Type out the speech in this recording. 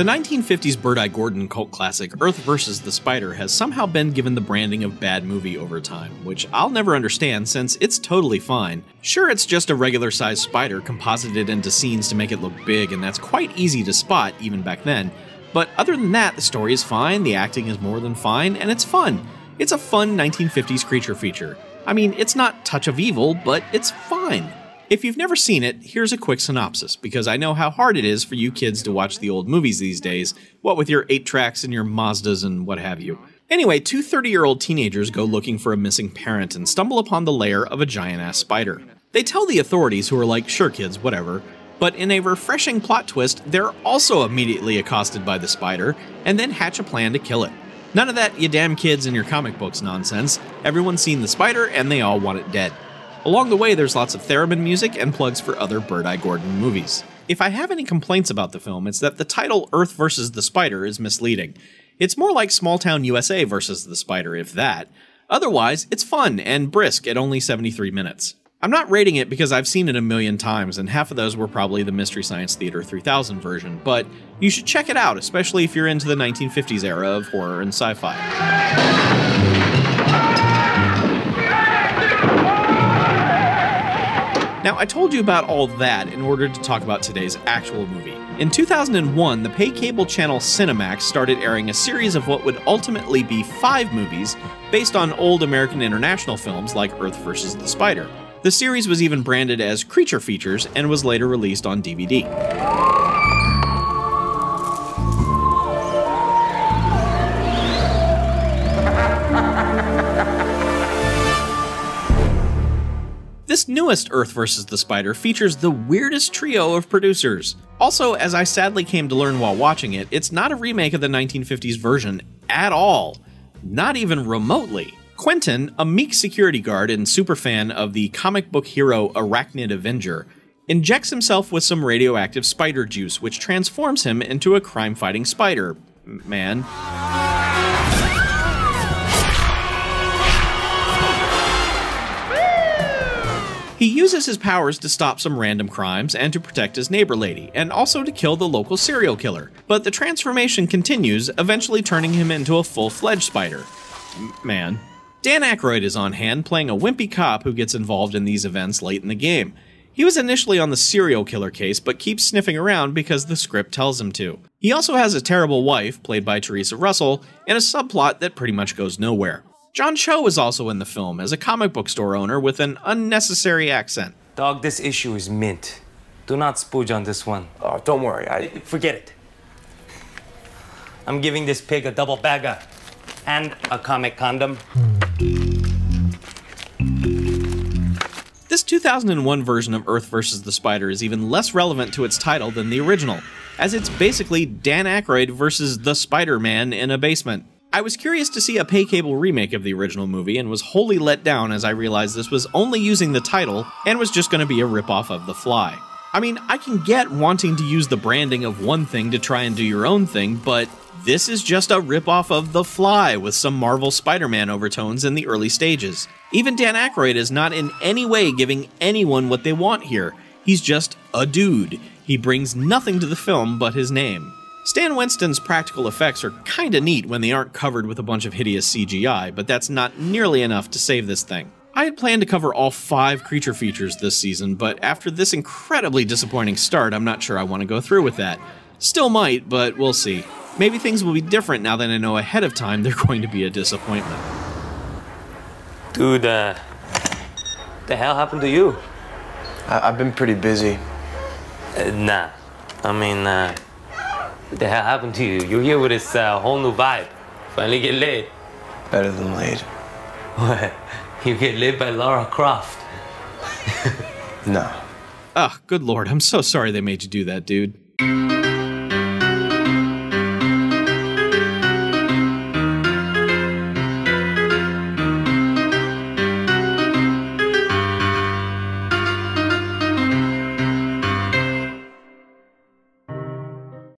The 1950s Bird-Eye Gordon cult classic Earth vs. the Spider has somehow been given the branding of bad movie over time, which I'll never understand since it's totally fine. Sure, it's just a regular-sized spider composited into scenes to make it look big, and that's quite easy to spot even back then, but other than that, the story is fine, the acting is more than fine, and it's fun. It's a fun 1950s creature feature. I mean, it's not Touch of Evil, but it's fine. If you've never seen it, here's a quick synopsis, because I know how hard it is for you kids to watch the old movies these days, what with your 8-tracks and your Mazdas and what have you. Anyway, two 30-year-old teenagers go looking for a missing parent and stumble upon the lair of a giant-ass spider. They tell the authorities, who are like, sure kids, whatever, but in a refreshing plot twist, they're also immediately accosted by the spider, and then hatch a plan to kill it. None of that you damn kids in your comic books nonsense. Everyone's seen the spider, and they all want it dead. Along the way, there's lots of theremin music and plugs for other Bird-Eye Gordon movies. If I have any complaints about the film, it's that the title Earth vs. the Spider is misleading. It's more like Small Town USA vs. the Spider, if that. Otherwise, it's fun and brisk at only 73 minutes. I'm not rating it because I've seen it a million times, and half of those were probably the Mystery Science Theater 3000 version, but you should check it out, especially if you're into the 1950s era of horror and sci-fi. Now, I told you about all that in order to talk about today's actual movie. In 2001, the pay cable channel Cinemax started airing a series of what would ultimately be 5 movies based on old American International films like Earth vs. the Spider. The series was even branded as Creature Features and was later released on DVD. This newest Earth vs. the Spider features the weirdest trio of producers. Also, as I sadly came to learn while watching it, it's not a remake of the 1950s version at all. Not even remotely. Quentin, a meek security guard and superfan of the comic book hero Arachnid Avenger, injects himself with some radioactive spider juice, which transforms him into a crime-fighting Spider-Man. He uses his powers to stop some random crimes and to protect his neighbor lady, and also to kill the local serial killer. But the transformation continues, eventually turning him into a full-fledged Spider-Man. Dan Aykroyd is on hand, playing a wimpy cop who gets involved in these events late in the game. He was initially on the serial killer case, but keeps sniffing around because the script tells him to. He also has a terrible wife, played by Teresa Russell, and a subplot that pretty much goes nowhere. John Cho is also in the film as a comic book store owner with an unnecessary accent. Dog, this issue is mint. Do not spooge on this one. Oh, don't worry, Forget it. I'm giving this pig a double bagger and a comic condom. This 2001 version of Earth vs. the Spider is even less relevant to its title than the original, as it's basically Dan Aykroyd versus the Spider-Man in a basement. I was curious to see a pay cable remake of the original movie and was wholly let down as I realized this was only using the title and was just going to be a ripoff of The Fly. I mean, I can get wanting to use the branding of one thing to try and do your own thing, but this is just a ripoff of The Fly with some Marvel Spider-Man overtones in the early stages. Even Dan Aykroyd is not in any way giving anyone what they want here. He's just a dude. He brings nothing to the film but his name. Stan Winston's practical effects are kinda neat when they aren't covered with a bunch of hideous CGI, but that's not nearly enough to save this thing. I had planned to cover all 5 creature features this season, but after this incredibly disappointing start, I'm not sure I want to go through with that. Still might, but we'll see. Maybe things will be different now that I know ahead of time they're going to be a disappointment. Dude, the hell happened to you? I've been pretty busy. Nah. I mean, what the hell happened to you? You're here with this whole new vibe. Finally get laid. Better than laid. What? You get laid by Lara Croft? No. Ugh, good lord, I'm so sorry they made you do that, dude.